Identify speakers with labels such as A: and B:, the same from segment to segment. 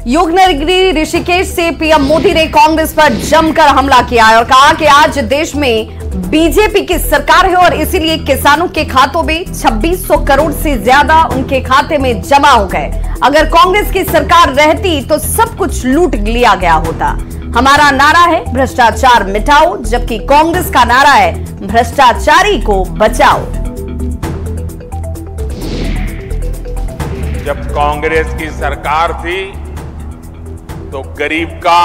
A: योगनगरी ऋषिकेश से पीएम मोदी ने कांग्रेस पर जमकर हमला किया है और कहा कि आज देश में बीजेपी की सरकार है और इसीलिए किसानों के खातों में 2600 करोड़ से ज्यादा उनके खाते में जमा हो गए। अगर कांग्रेस की सरकार रहती तो सब कुछ लूट लिया गया होता। हमारा नारा है भ्रष्टाचार मिटाओ, जबकि कांग्रेस का नारा है भ्रष्टाचारी को बचाओ।
B: जब कांग्रेस की सरकार थी तो गरीब का,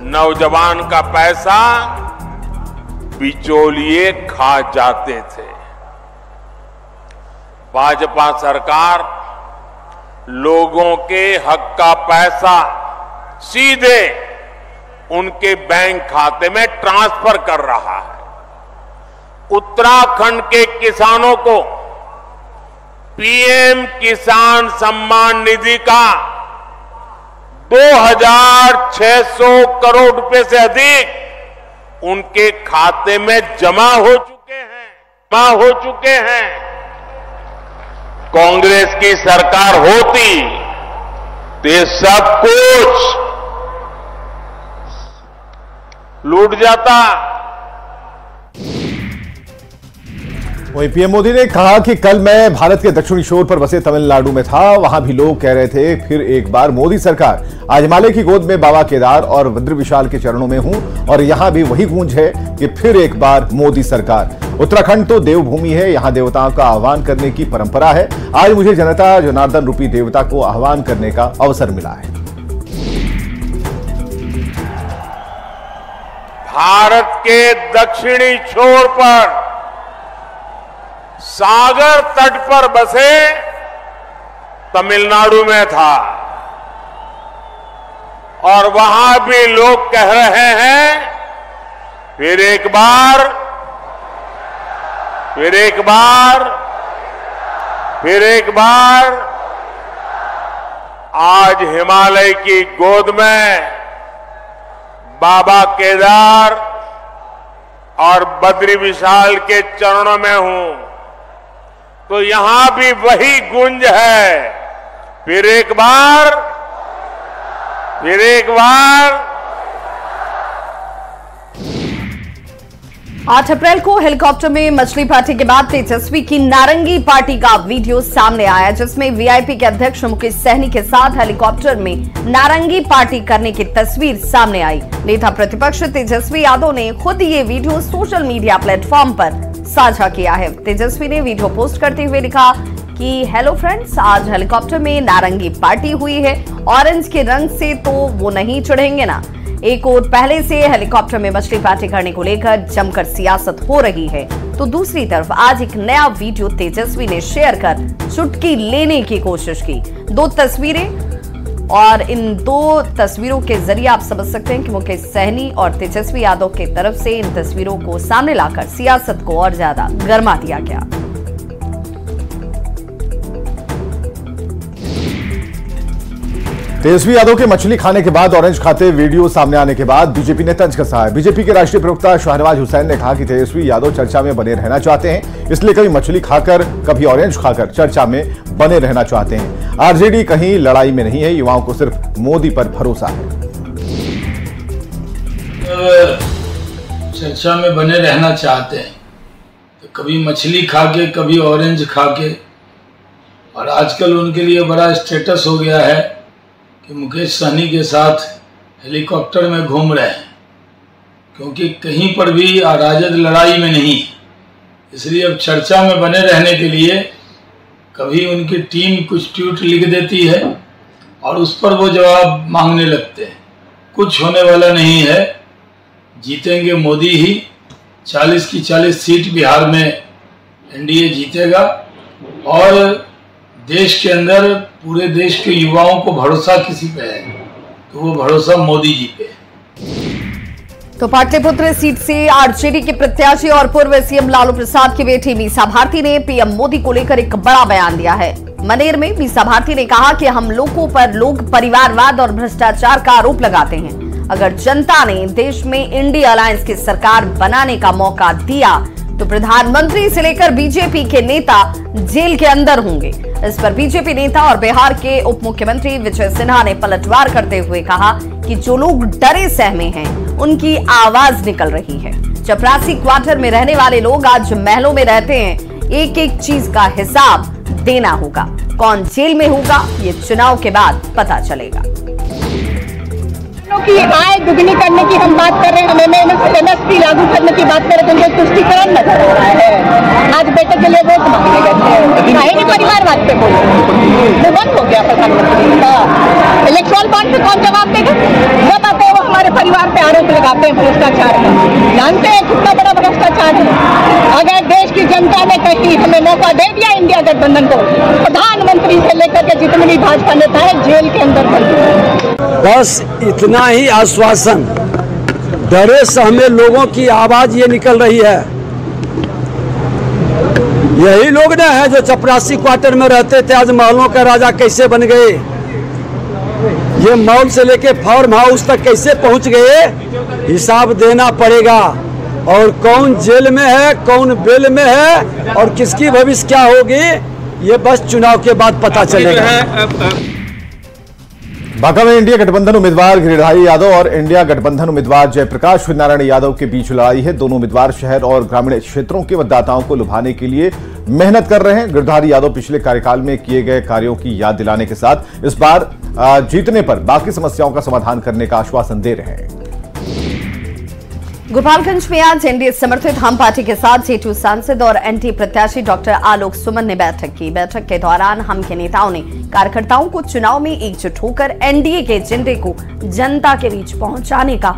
B: नौजवान का पैसा बिचौलिए खा जाते थे। भाजपा सरकार लोगों के हक का पैसा सीधे उनके बैंक खाते में ट्रांसफर कर रहा है। उत्तराखंड के किसानों को पीएम किसान सम्मान निधि का 2600 करोड़ रुपए से अधिक उनके खाते में जमा हो चुके हैं। कांग्रेस की सरकार होती तो ये सब कुछ लूट जाता।
C: वहीं पीएम मोदी ने कहा कि कल मैं भारत के दक्षिणी छोर पर बसे तमिलनाडु में था। वहां भी लोग कह रहे थे फिर एक बार मोदी सरकार। आज हिमालय की गोद में बाबा केदार और बद्री विशाल के चरणों में हूं और यहां भी वही गूंज है कि फिर एक बार मोदी सरकार। उत्तराखंड तो देवभूमि है, यहां देवताओं का आह्वान करने की परंपरा है। आज मुझे जनता जनार्दन रूपी देवता को आह्वान करने का अवसर मिला है।
B: भारत के दक्षिणी छोर पर सागर तट पर बसे तमिलनाडु में था और वहां भी लोग कह रहे हैं फिर एक बार, फिर एक बार, फिर एक बार। आज हिमालय की गोद में बाबा केदार और बद्री विशाल के चरणों में हूं तो यहां भी वही गूंज है, फिर एक बार, फिर एक बार।
A: 8 अप्रैल को हेलीकॉप्टर में मछली पार्टी के बाद तेजस्वी की नारंगी पार्टी का वीडियो सामने आया, जिसमें वीआईपी के अध्यक्ष मुकेश सहनी के साथ हेलीकॉप्टर में नारंगी पार्टी करने की तस्वीर सामने आई। नेता प्रतिपक्ष तेजस्वी यादव ने खुद ये वीडियो सोशल मीडिया प्लेटफॉर्म पर साझा किया है। तेजस्वी ने वीडियो पोस्ट करते हुए लिखा कि हेलो फ्रेंड्स, आज हेलीकॉप्टर में नारंगी पार्टी हुई है। ऑरेंज के रंग से तो वो नहीं चढ़ेंगे ना। एक और पहले से हेलीकॉप्टर में मछली पार्टी करने को लेकर जमकर सियासत हो रही है, तो दूसरी तरफ आज एक नया वीडियो तेजस्वी ने शेयर कर चुटकी लेने की कोशिश की। 2 तस्वीरें और इन 2 तस्वीरों के जरिए आप समझ सकते हैं कि मुकेश सहनी और तेजस्वी यादव की तरफ से इन तस्वीरों को सामने लाकर सियासत को और ज्यादा गर्मा दिया गया।
C: तेजस्वी यादव के मछली खाने के बाद ऑरेंज खाते वीडियो सामने आने के बाद बीजेपी ने तंज कसा है। बीजेपी के राष्ट्रीय प्रवक्ता शाहनवाज हुसैन ने कहा कि तेजस्वी यादव चर्चा में बने रहना चाहते हैं, इसलिए कभी मछली खाकर कभी ऑरेंज खाकर चर्चा में बने रहना चाहते हैं। आरजेडी कहीं लड़ाई में नहीं है, युवाओं को सिर्फ मोदी पर भरोसा है।
D: चर्चा में बने रहना चाहते हैं तो कभी मछली खा के कभी ऑरेंज खा के, और आजकल उनके लिए बड़ा स्टेटस हो गया है कि मुकेश सहनी के साथ हेलीकॉप्टर में घूम रहे हैं, क्योंकि कहीं पर भी राजद लड़ाई में नहीं। इसलिए अब चर्चा में बने रहने के लिए कभी उनकी टीम कुछ ट्वीट लिख देती है और उस पर वो जवाब मांगने लगते हैं। कुछ होने वाला नहीं है, जीतेंगे मोदी ही। 40 की 40 सीट बिहार में एनडीए जीतेगा और देश के अंदर पूरे देश के युवाओं को भरोसा किसी पे है तो वो भरोसा मोदी जी पे है।
A: तो पाटलिपुत्र सीट से आरजेडी के प्रत्याशी और पूर्व सीएम लालू प्रसाद की बेटी मीसा भारती ने पीएम मोदी को लेकर एक बड़ा बयान दिया है। मनेर में मीसा भारती ने कहा कि हम लोगों पर लोग परिवारवाद और भ्रष्टाचार का आरोप लगाते हैं। अगर जनता ने देश में इंडिया अलायंस की सरकार बनाने का मौका दिया तो प्रधानमंत्री से लेकर बीजेपी के नेता जेल के अंदर होंगे। इस पर बीजेपी नेता और बिहार के उप मुख्यमंत्री विजय सिन्हा ने पलटवार करते हुए कहा कि जो लोग डरे सहमे हैं उनकी आवाज निकल रही है। चपरासी क्वार्टर में रहने वाले लोग आज महलों में रहते हैं। एक एक चीज का हिसाब देना होगा। कौन जेल में होगा ये चुनाव के बाद पता चलेगा।
E: की आय दुगनी करने की हम बात कर रहे हैं, हमें MSP लागू करने की बात कर रहे हैं, तो तुष्टिकरण नजर आ रहा है। आज बेटे के लिए वोट मांगने गए थे, नहीं परिवारवाद पे बोले, वो बंद हो गया प्रधानमंत्री का। इलेक्ट्रल बॉन्ड पे कौन जवाब देगा? जब आते हैं वो हमारे परिवार पे आरोप लगाते हैं भ्रष्टाचार का। जानते हैं कितना बड़ा भ्रष्टाचार है? अगर देश की जनता ने कहीं हमें मौका दे दिया इंडिया गठबंधन को, प्रधानमंत्री से लेकर के जितने भी भाजपा नेता है जेल के अंदर बंद।
F: बस इतना ही आश्वासन। डरे सहमे लोगों की आवाज ये निकल रही है। यही लोग ना है जो चपरासी क्वार्टर में रहते थे, आज महलों का राजा कैसे बन गए। ये मॉल से लेके फार्म हाउस तक कैसे पहुंच गए, हिसाब देना पड़ेगा। और कौन जेल में है, कौन बेल में है और किसकी भविष्य क्या होगी, ये बस चुनाव के बाद पता चलेगा।
C: बांका में इंडिया गठबंधन उम्मीदवार गिरिधारी यादव और इंडिया गठबंधन उम्मीदवार जयप्रकाश नारायण यादव के बीच लड़ाई है। दोनों उम्मीदवार शहर और ग्रामीण क्षेत्रों के मतदाताओं को लुभाने के लिए मेहनत कर रहे हैं। गिरिधारी यादव पिछले कार्यकाल में किए गए कार्यों की याद दिलाने के साथ इस बार जीतने पर बाकी समस्याओं का समाधान करने का आश्वासन दे रहे हैं।
A: गोपालगंज में आज एनडीए समर्थित हम पार्टी के साथ जेटू सांसद और एनटी प्रत्याशी डॉक्टर आलोक सुमन ने बैठक की। बैठक के दौरान हम के नेताओं ने कार्यकर्ताओं को चुनाव में एकजुट होकर एनडीए के एजेंडे को जनता के बीच पहुंचाने का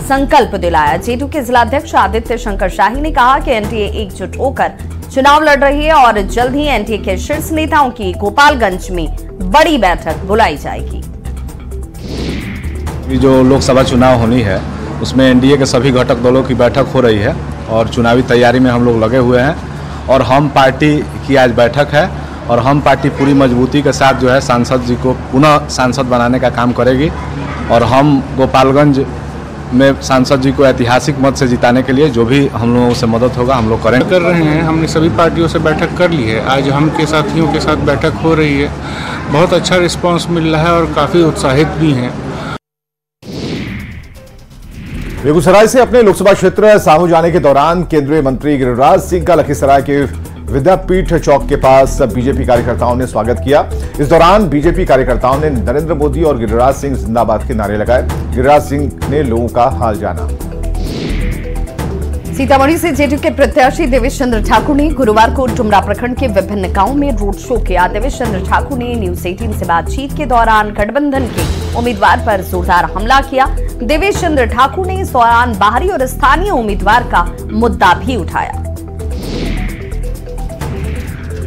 A: संकल्प दिलाया। जेटू के जिलाध्यक्ष आदित्य शंकर शाही ने कहा कि एनडीए एकजुट होकर चुनाव लड़ रही है और जल्द ही एनडीए के शीर्ष नेताओं की गोपालगंज में बड़ी बैठक बुलाई जाएगी।
G: जो लोकसभा चुनाव होनी है उसमें एनडीए के सभी घटक दलों की बैठक हो रही है और चुनावी तैयारी में हम लोग लगे हुए हैं। और हम पार्टी की आज बैठक है और हम पार्टी पूरी मजबूती के साथ जो है सांसद जी को पुनः सांसद बनाने का काम करेगी। और हम गोपालगंज में सांसद जी को ऐतिहासिक मत से जिताने के लिए जो भी हम लोगों से मदद होगा हम लोग करेंगे।
H: कर रहे हैं, हमने सभी पार्टियों से बैठक कर ली है। आज हम के साथियों के साथ बैठक हो रही है। बहुत अच्छा रिस्पांस मिल रहा है और काफ़ी उत्साहित भी हैं।
C: बेगूसराय से अपने लोकसभा क्षेत्र साहू जाने के दौरान केंद्रीय मंत्री गिरिराज सिंह का लखीसराय के विद्यापीठ चौक के पास बीजेपी कार्यकर्ताओं ने स्वागत किया। इस दौरान बीजेपी कार्यकर्ताओं ने नरेंद्र मोदी और गिरिराज सिंह जिंदाबाद के नारे लगाए। गिरिराज सिंह ने लोगों का हाल जाना।
A: सीतामढ़ी से जेडीयू के प्रत्याशी देवेश चंद्र ठाकुर ने गुरुवार को डुमरा प्रखंड के विभिन्न गांवों में रोड शो किया। देवेश चंद्र ठाकुर ने न्यूज 18 से बातचीत के दौरान गठबंधन के उम्मीदवार पर जोरदार हमला किया। देवेश चंद्र ठाकुर ने इस दौरान बाहरी और स्थानीय उम्मीदवार का मुद्दा भी उठाया।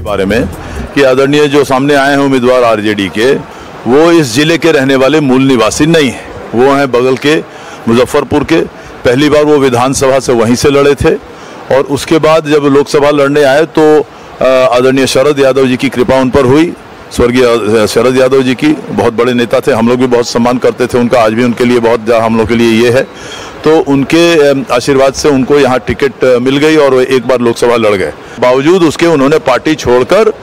I: बारे में कि आदरणीय जो सामने आए हैं उम्मीदवार आरजेडी के, वो इस जिले के रहने वाले मूल निवासी नहीं है। वो हैं बगल के मुजफ्फरपुर के। पहली बार वो विधानसभा से वहीं से लड़े थे और उसके बाद जब लोकसभा लड़ने आए तो आदरणीय शरद यादव जी की कृपा उन पर हुई। स्वर्गीय शरद यादव जी की बहुत बड़े नेता थे, हम लोग भी बहुत सम्मान करते थे उनका। आज भी उनके लिए बहुत हम लोग के लिए ये है, तो उनके आशीर्वाद से उनको यहाँ टिकट मिल गई और वो एक बार लोकसभा लड़ गए। बावजूद उसके उन्होंने पार्टी छोड़कर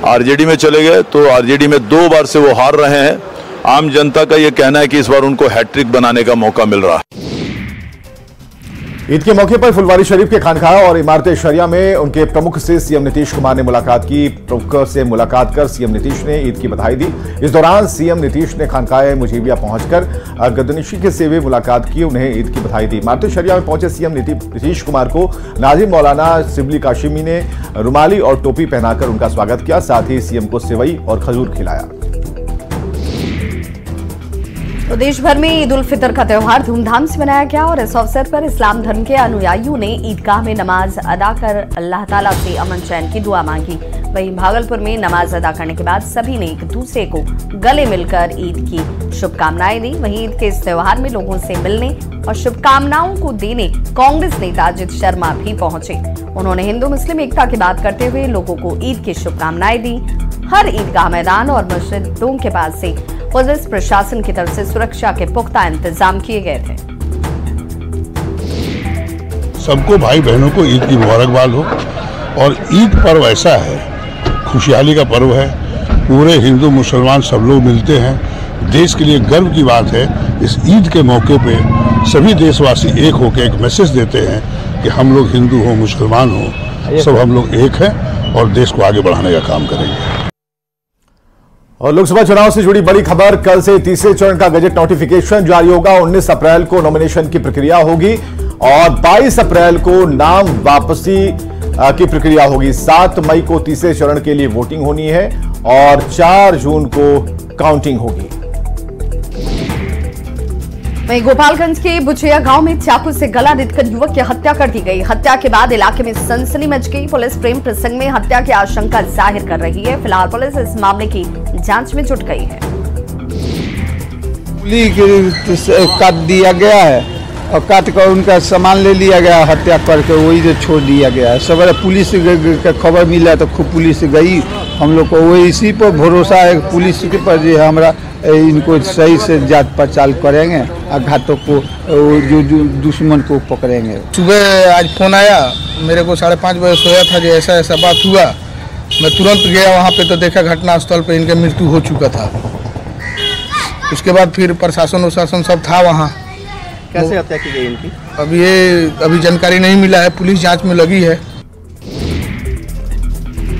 I: आरजेडी में चले गए, तो आरजेडी में 2 बार से वो हार रहे हैं। आम जनता का ये कहना है कि इस बार उनको हैट्रिक बनाने का मौका मिल रहा है।
C: ईद के मौके पर फुलवारी शरीफ के खानकाह और इमारत शरिया में उनके प्रमुख से सीएम नीतीश कुमार ने मुलाकात की। प्रमुख से मुलाकात कर सीएम नीतीश ने ईद की बधाई दी। इस दौरान सीएम नीतीश ने खानकाह मुजीबिया पहुंचकर गदनशी के से मुलाकात की, उन्हें ईद की बधाई दी। इमारत शरिया में पहुंचे सीएम नीतीश कुमार को नाजिम मौलाना शिबली काशिमी ने रुमाली और टोपी पहनाकर उनका स्वागत किया। साथ ही सीएम को सेवई और खजूर खिलाया।
A: तो देश भर में ईद उल फितर का त्यौहार धूमधाम से मनाया गया और इस अवसर पर इस्लाम धर्म के अनुयायियों ने ईदगाह में नमाज अदा कर अल्लाह ताला से अमन चैन की दुआ मांगी। वहीं भागलपुर में नमाज अदा करने के बाद सभी ने एक दूसरे को गले मिलकर ईद की शुभकामनाएं दी। वहीं ईद के इस त्यौहार में लोगों से मिलने और शुभकामनाओं को देने कांग्रेस नेता अजित शर्मा भी पहुंचे। उन्होंने हिंदू मुस्लिम एकता की बात करते हुए लोगों को ईद की शुभकामनाएं दी। हर ईदगाह मैदान और मस्जिदों के पास से पुलिस प्रशासन की तरफ से सुरक्षा के पुख्ता इंतजाम किए गए थे।
J: सबको भाई बहनों को ईद की मुबारकबाद हो। और ईद पर्व ऐसा है, खुशहाली का पर्व है, पूरे हिंदू मुसलमान सब लोग मिलते हैं। देश के लिए गर्व की बात है, इस ईद के मौके पे सभी देशवासी एक होकर एक मैसेज देते हैं कि हम लोग हिंदू हो मुसलमान हो, सब हम लोग एक हैं और देश को आगे बढ़ाने का काम करेंगे।
C: और लोकसभा चुनाव से जुड़ी बड़ी खबर, कल से तीसरे चरण का गजट नोटिफिकेशन जारी होगा। 19 अप्रैल को नॉमिनेशन की प्रक्रिया होगी और 22 अप्रैल को नाम वापसी की प्रक्रिया होगी। 7 मई को तीसरे चरण के लिए वोटिंग होनी है और 4 जून को काउंटिंग होगी।
A: वहीं गोपालगंज के बुचिया गांव में चाकू से गला रेतकर युवक की हत्या कर दी गई। हत्या के बाद इलाके में सनसनी मच गई। पुलिस प्रेम प्रसंग में हत्या की आशंका जाहिर कर रही है। फिलहाल पुलिस इस मामले की जांच में जुट गई है।
F: काट दिया गया है और काट कर उनका सामान ले लिया गया, हत्या करके वही जो छोड़ दिया गया है। सवेरे पुलिस का खबर मिला तो खूब पुलिस गई। हम लोग को वही इसी पर भरोसा है, पुलिस के पर जो हमारा इनको सही से जांच पड़ताल करेंगे और घातों को जो दुश्मन को पकड़ेंगे।
K: सुबह आज फोन आया मेरे को, 5:30 बजे सोया था, जो ऐसा ऐसा बात हुआ। मैं तुरंत गया वहाँ पे तो देखा घटनास्थल पे इनका मृत्यु हो चुका था। उसके बाद फिर प्रशासन उशासन सब था वहाँ।
L: कैसे हत्या की गई इनकी?
K: अभी जानकारी नहीं मिला है, पुलिस जांच में लगी है।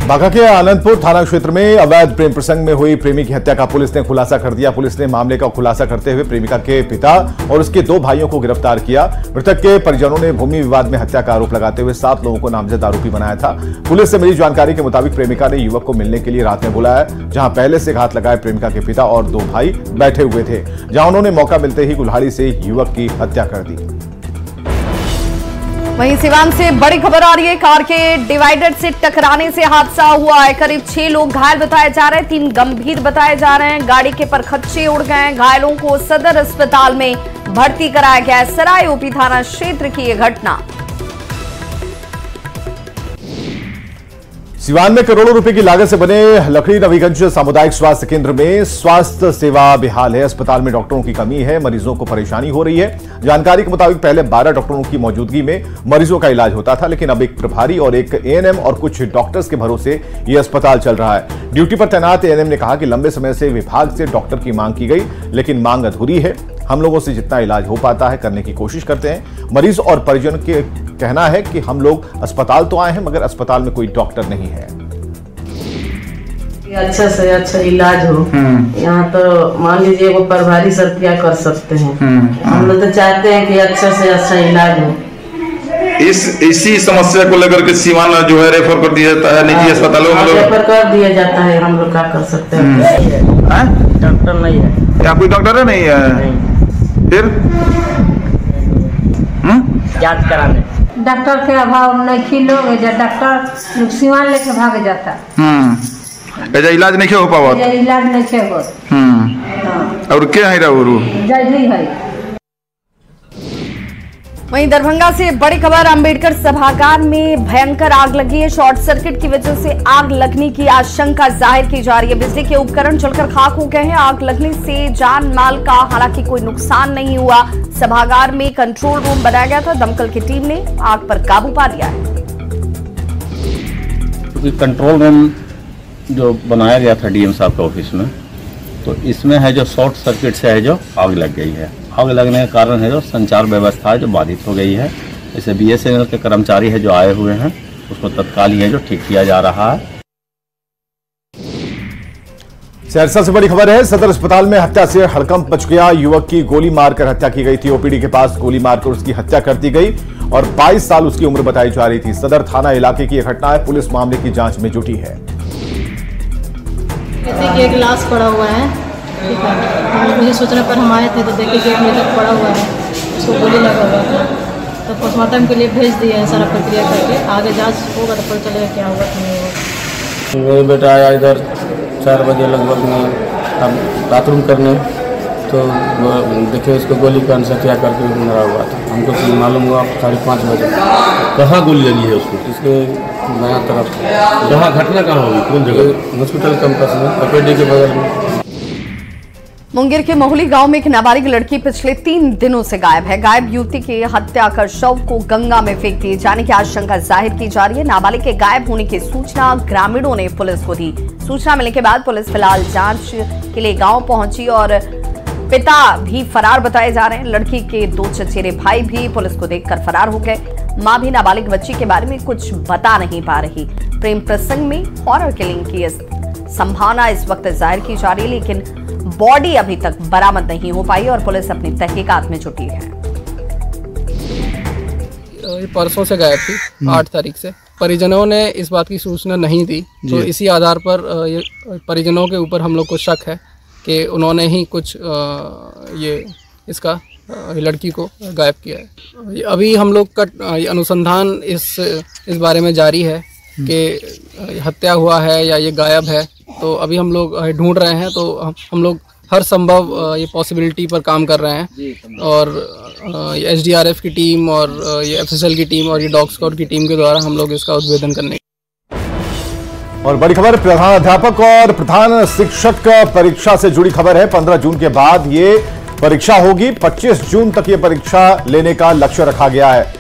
C: बांका के आनंदपुर थाना क्षेत्र में अवैध प्रेम प्रसंग में हुई प्रेमी की हत्या का पुलिस ने खुलासा कर दिया। पुलिस ने मामले का खुलासा करते हुए प्रेमिका के पिता और उसके 2 भाइयों को गिरफ्तार किया। मृतक के परिजनों ने भूमि विवाद में हत्या का आरोप लगाते हुए 7 लोगों को नामजद आरोपी बनाया था। पुलिस से मिली जानकारी के मुताबिक प्रेमिका ने युवक को मिलने के लिए रात में बुलाया, जहां पहले से घात लगाए प्रेमिका के पिता और 2 भाई बैठे हुए थे, जहां उन्होंने मौका मिलते ही कुल्हाड़ी से युवक की हत्या कर दी।
A: वहीं सिवान से बड़ी खबर आ रही है। कार के डिवाइडर से टकराने से हादसा हुआ है। करीब 6 लोग घायल बताए जा रहे हैं, 3 गंभीर बताए जा रहे हैं। गाड़ी के परखच्चे उड़ गए। घायलों को सदर अस्पताल में भर्ती कराया गया है। सराय ओपी थाना क्षेत्र की यह घटना।
C: सिवान में करोड़ों रुपए की लागत से बने लकड़ी नवीगंज सामुदायिक स्वास्थ्य केंद्र में स्वास्थ्य सेवा बेहाल है। अस्पताल में डॉक्टरों की कमी है, मरीजों को परेशानी हो रही है। जानकारी के मुताबिक पहले 12 डॉक्टरों की मौजूदगी में मरीजों का इलाज होता था, लेकिन अब एक प्रभारी और एक एएनएम और कुछ डॉक्टर्स के भरोसे यह अस्पताल चल रहा है। ड्यूटी पर तैनात एएनएम ने कहा कि लंबे समय से विभाग से डॉक्टर की मांग की गई, लेकिन मांग अधूरी है। हम लोगों से जितना इलाज हो पाता है करने की कोशिश करते हैं। मरीज और परिजन के कहना है कि हम लोग अस्पताल तो आए हैं, मगर अस्पताल में कोई डॉक्टर नहीं है।
M: अच्छा से अच्छा इलाज हो। यहाँ तो मान लीजिए वो प्रभारी सर क्या कर सकते हैं। हम लोग तो चाहते हैं कि अच्छा से अच्छा इलाज हो।
N: इसी समस्या को लेकर के सिवान जो है रेफर कर दिया जाता है निजी अस्पतालों में,
M: रेफर कर दिया जाता है। हम लोग क्या कर सकते हैं, डॉक्टर नहीं है।
N: यहाँ कोई डॉक्टर नहीं है। फिर
M: जांच कराने
O: डॉक्टर के अभाव नहीं लोग, डॉक्टर सिवान लेके भाग जाता।
N: इलाज नहीं हो पावा,
O: इलाज नहीं हो।
N: और क्या है
A: वहीं दरभंगा से बड़ी खबर, अंबेडकर सभागार में भयंकर आग लगी है। शॉर्ट सर्किट की वजह से आग लगने की आशंका जाहिर की जा रही है। बिजली के उपकरण जलकर खाक हो गए हैं। आग लगने से जान माल का हालांकि कोई नुकसान नहीं हुआ। सभागार में कंट्रोल रूम बनाया गया था। दमकल की टीम ने आग पर काबू पा लिया है।
P: क्योंकि कंट्रोल रूम जो बनाया गया था डीएम साहब के ऑफिस में, तो इसमें है जो शॉर्ट सर्किट से है जो आग लग गई है। आग लगने के कारण है जो संचार व्यवस्था है जो बाधित हो गई है। जैसे बीएसएनएल के कर्मचारी है जो आए हुए हैं, उसको तत्काल ही है जो ठीक किया जा रहा है।
C: सहरसा से बड़ी खबर है, सदर अस्पताल में हत्या से हड़कंप मच गया। युवक की गोली मारकर हत्या की गई थी। ओपीडी के पास गोली मारकर उसकी हत्या कर दी गई और 22 साल उसकी उम्र बताई जा रही थी। सदर थाना इलाके की यह घटना है। पुलिस मामले की जांच में जुटी है।
Q: एक लाश पड़ा हुआ है, ठीक है। हम लोग मुझे सूचना पर हम आए थे तो देखे कि मृतक पड़ा हुआ है, उसको गोली लगा हुआ था। तो पोस्टमार्टम के लिए भेज दिया है सारा प्रक्रिया करके। आगे जांच होगा तो पता चलेगा क्या होगा कि नहीं होगा।
R: मेरा बेटा आया इधर 4 बजे लगभग में बाथरूम करने, तो देखे उसको गोली का हत्या करके मरा हुआ था। हमको तो मालूम हुआ 5:30 बजे।
S: कहाँ गोली लगी है उसको?
R: इसके नया तरफ।
S: कहाँ घटना कहाँ होगी, कौन जगह?
R: हॉस्पिटल कैंपस में, ओपीडी के बगल में।
A: मुंगेर के महुली गांव में एक नाबालिग लड़की पिछले 3 दिनों से गायब है। गायब युवती की हत्या कर शव को गंगा में फेंक दिए जाने की आशंका जाहिर की जा रही है। नाबालिग के गायब होने की सूचना ग्रामीणों ने पुलिस को दी। सूचना मिलने के बाद पुलिस फिलहाल जांच के लिए गांव पहुंची और पिता भी फरार बताए जा रहे हैं। लड़की के 2 चचेरे भाई भी पुलिस को देखकर फरार हो गए। मां भी नाबालिग बच्ची के बारे में कुछ बता नहीं पा रही। प्रेम प्रसंग में हॉरर किलिंग की संभावना इस वक्त जाहिर की जा रही है, लेकिन बॉडी अभी तक बरामद नहीं हो पाई और पुलिस अपनी तहकीकात में जुटी है।
T: ये परसों से गायब थी, 8 तारीख से। परिजनों ने इस बात की सूचना नहीं दी, तो इसी आधार पर ये परिजनों के ऊपर हम लोग को शक है कि उन्होंने ही कुछ लड़की को गायब किया है। अभी हम लोग का अनुसंधान इस बारे में जारी है कि हत्या हुआ है या ये गायब है, तो अभी हम लोग ढूंढ रहे हैं। तो हम लोग हर संभव ये पॉसिबिलिटी पर काम कर रहे हैं और SDRF की टीम और ये FSL की टीम और ये डॉग स्क्वाड की टीम के द्वारा हम लोग इसका उद्भेदन करने।
C: और बड़ी खबर प्रधान अध्यापक और प्रधान शिक्षक परीक्षा से जुड़ी खबर है। 15 जून के बाद ये परीक्षा होगी। 25 जून तक ये परीक्षा लेने का लक्ष्य रखा गया है।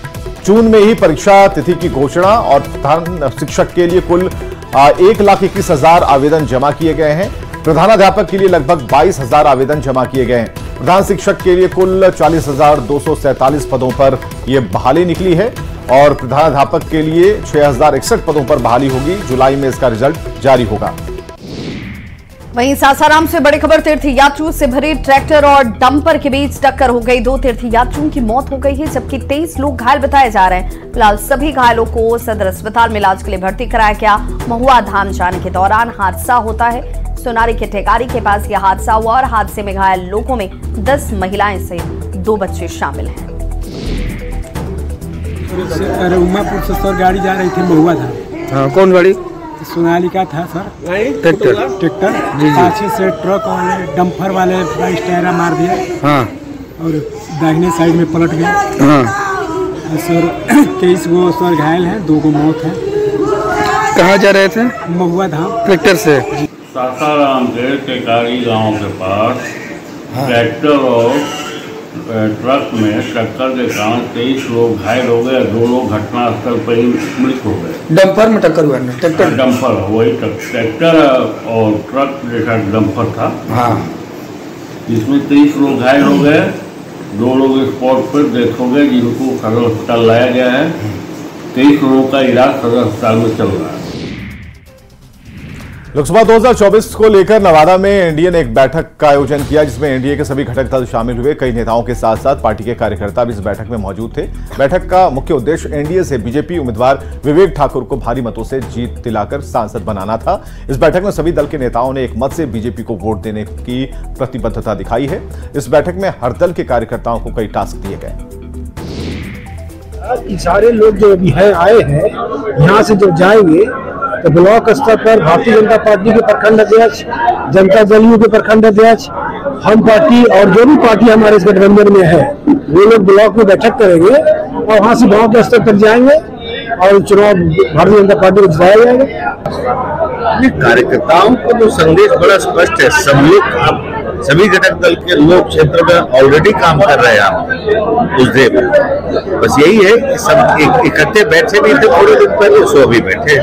C: जून में ही परीक्षा तिथि की घोषणा और प्रधान शिक्षक के लिए कुल 1,21,000 आवेदन जमा किए गए हैं। प्रधानाध्यापक के लिए लगभग 22,000 आवेदन जमा किए गए हैं। प्रधान शिक्षक के लिए कुल 40,247 पदों पर यह बहाली निकली है और प्रधानाध्यापक के लिए 6,061 पदों पर बहाली होगी। जुलाई में इसका रिजल्ट जारी होगा।
A: वहीं सासाराम से बड़ी खबर, तीर्थयात्रियों से भरे ट्रैक्टर और डंपर के बीच टक्कर हो गई। 2 तीर्थयात्रियों की मौत हो गई है, जबकि 23 लोग घायल बताए जा रहे हैं। फिलहाल सभी घायलों को सदर अस्पताल में इलाज के लिए भर्ती कराया गया। महुआ धाम जाने के दौरान हादसा होता है। सोनारी के ठेकारी के पास यह हादसा हुआ और हादसे में घायल लोगों में 10 महिलाएं से 2 बच्चे शामिल हैं।
U: उमापुर से सर गाड़ी जा रही थी महुआ धाम।
K: हाँ, कौन गाड़ी?
U: सोनालिका था सर, ट्रैक्टर। पाछे से ट्रक वाले डंपर वाले टायरा मार दिया।
K: हाँ।
U: और दाहिने साइड में पलट गया।
K: हाँ।
U: सर 23 गो सर घायल हैं, 2 गो मौत है।
K: कहाँ जा रहे थे?
U: महुआ धाम
K: ट्रैक्टर से।
V: सासाराम के टेकारी गांव के पास ट्रैक्टर और ट्रक में टक्कर के कारण 23 लोग घायल हो गए, 2 लोग घटनास्थल पर ही मृत हो गए।
K: डंपर में टक्कर हुआ ना? ट्रैक्टर
V: डंपर, वही ट्रैक्टर और ट्रक जैसा डंपर था।
K: हाँ।
V: जिसमें 23 लोग घायल हो गए, 2 लोग स्पॉट पर डेथ हो गए, जिनको सदर अस्पताल लाया गया है। 23 लोगों का इलाज सदर अस्पताल में चल रहा है।
C: लोकसभा 2024 को लेकर नवादा में एनडीए ने एक बैठक का आयोजन किया, जिसमें एनडीए के सभी घटक दल शामिल हुए। कई नेताओं के साथ साथ पार्टी के कार्यकर्ता भी इस बैठक में मौजूद थे। बैठक का मुख्य उद्देश्य एनडीए से बीजेपी उम्मीदवार विवेक ठाकुर को भारी मतों से जीत दिलाकर सांसद बनाना था। इस बैठक में सभी दल के नेताओं ने एक मत से बीजेपी को वोट देने की प्रतिबद्धता दिखाई है। इस बैठक में हर दल के कार्यकर्ताओं को कई टास्क दिए गए।
U: सारे लोग जो अभी आए हैं, यहाँ से जब जाएंगे तो ब्लॉक स्तर पर भारतीय जनता पार्टी के प्रखंड अध्यक्ष, जनता दल यू के प्रखंड अध्यक्ष, हम पार्टी और जो भी पार्टी हमारे इस गठबंधन में है, वो लोग ब्लॉक में बैठक करेंगे और वहाँ से ब्लॉक स्तर तक जाएंगे और चुनाव भारतीय जनता पार्टी को जिताया जाएगा।
W: कार्यकर्ताओं को तो संदेश बड़ा स्पष्ट है। सब लोग सभी घटक दल के लोग क्षेत्र में ऑलरेडी काम कर रहे हैं हम उस डे पर। बस यही है कि सब इकट्ठे बैठे भी थे थोड़े दिन पहले, सो अभी बैठे।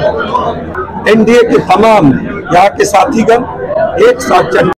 F: एनडीए के तमाम यहाँ के साथीगण एक साथ